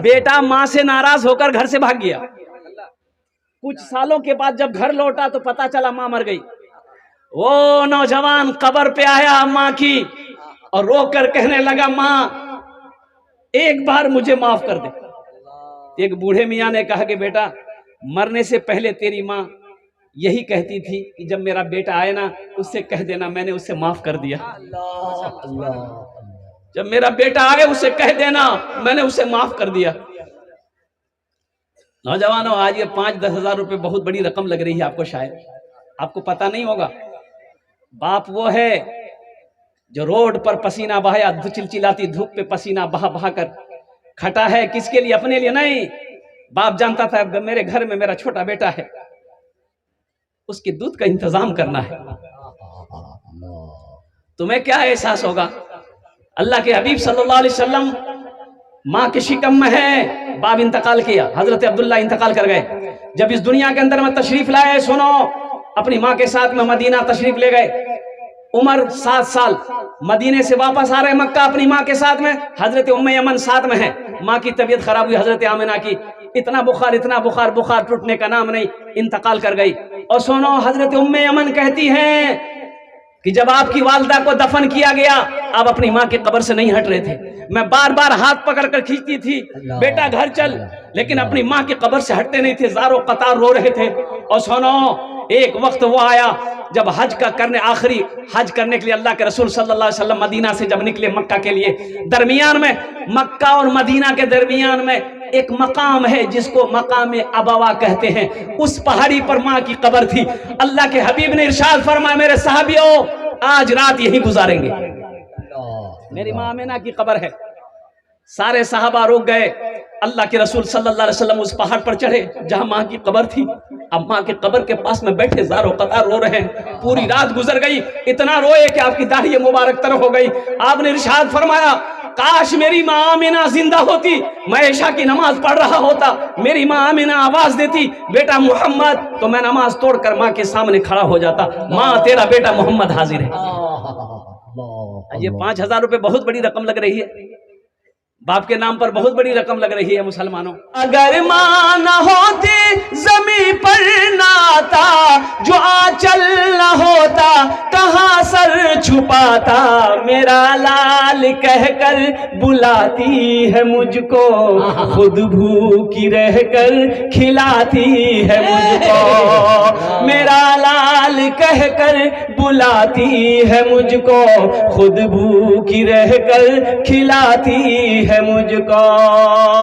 بیٹا ماں سے ناراض ہو کر گھر سے بھاگ گیا. کچھ سالوں کے بعد جب گھر لوٹا تو پتا چلا ماں مر گئی. وہ نوجوان قبر پہ آیا ماں کی اور رو کر کہنے لگا ماں ایک بار مجھے معاف کر دے. ایک بوڑھے میاں نے کہا کہ بیٹا مرنے سے پہلے تیری ماں یہی کہتی تھی کہ جب میرا بیٹا آئے نا اس سے کہہ دینا میں نے اسے معاف کر دیا. جب میرا بیٹا آئے اسے کہہ دینا میں نے اسے معاف کر دیا. نوجوانوں آج یہ 5-10 ہزار روپے بہت بڑی رقم لگ رہی ہے آپ کو، شاید آپ کو پتا نہیں ہوگا. باپ وہ ہے جو روڈ پر پسینہ بہایا، چلچلاتی دھوپ پہ پسینہ بہا بہا کر کھٹا ہے. کس کے لیے؟ اپنے لیے نہیں. باپ جانتا تھا میرے گھر میں میرا چھوٹا بیٹا ہے، اس کے دودھ کا انتظام کرنا ہے. تمہیں کیا احساس ہوگا؟ اللہ کے حبیب صلی اللہ علیہ وسلم ماں کے شکم میں ہے، باپ انتقال کیا، حضرت عبداللہ انتقال کر گئے. جب اس دنیا کے اندر میں تشریف لائے، سنو، اپنی ماں کے ساتھ میں مدینہ تشریف لے گئے. عمر 7 سال، مدینے سے واپس آ رہے مکہ اپنی ماں کے ساتھ میں. حضرت ام ایمن ساتھ میں ہے. ماں کی طبیعت خراب ہوئی حضرت آمنہ کی، اتنا بخار بخار ٹوٹنے کا نام نہیں، انتقال کر گئی. اور سنو، حضرت ام ایمن کہتی ہیں کہ جب آپ کی والدہ کو دفن کیا گیا آپ اپنی ماں کی قبر سے نہیں ہٹ رہے تھے. میں بار بار ہاتھ پکڑ کر کھینچتی تھی بیٹا گھر چل، لیکن اپنی ماں کی قبر سے ہٹتے نہیں تھے، زاروں قطار رو رہے تھے. اور سنو، ایک وقت وہ آیا جب آخری حج کرنے کے لیے اللہ کے رسول صلی اللہ علیہ وسلم مدینہ سے جب نکلے مکہ کے لیے، درمیان میں مکہ اور مدینہ کے درمیان میں ایک مقام ہے جس کو مقام ابوا کہتے ہیں. اس پہاڑی پر ماں کی قبر تھی. اللہ کے حبیب نے ارشاد فرمایا میرے صحابیوں آج رات یہی گزاریں گے. میری ماں آمنہ کی قبر ہے. سارے صحابہ رک گئے. اللہ کے رسول صلی اللہ علیہ وسلم اس پہاڑ پر چڑھے جہاں ماں کی قبر تھی. اب ماں کے قبر کے پاس میں بیٹھے زاروں قطار رو رہے ہیں. پوری رات گزر گئی، اتنا روئے کہ آپ کی داڑھی مبارک تر ہو گئی. آپ نے ارشاد فرمایا کاش میری ماں آمنہ زندہ ہوتی، میں عشاء کی نماز پڑھ رہا ہوتا، میری ماں آمنہ آواز دیتی بیٹا محمد، تو میں نماز توڑ کر ماں کے سامنے کھڑا ہو جاتا. ماں تیرا بیٹا محمد حاضر ہے. یہ 5,000 روپے بہت بڑی رقم لگ رہی ہے، باپ کے نام پر بہت بڑی رقم لگ رہی ہے مسلمانوں. اگر ماں نہ ہوتی زمین پر نہ آتا، جو آنچل نہ ہوتا کہاں سر چھپاتا. میرا لال کہہ کر بلاتی ہے مجھ کو، خود بھوکی رہ کر کھلاتی ہے مجھ کو. میرا لال کہہ کر بلاتی ہے مجھ کو، خود بھوکی رہ کر کھلاتی ہے مجھ کو.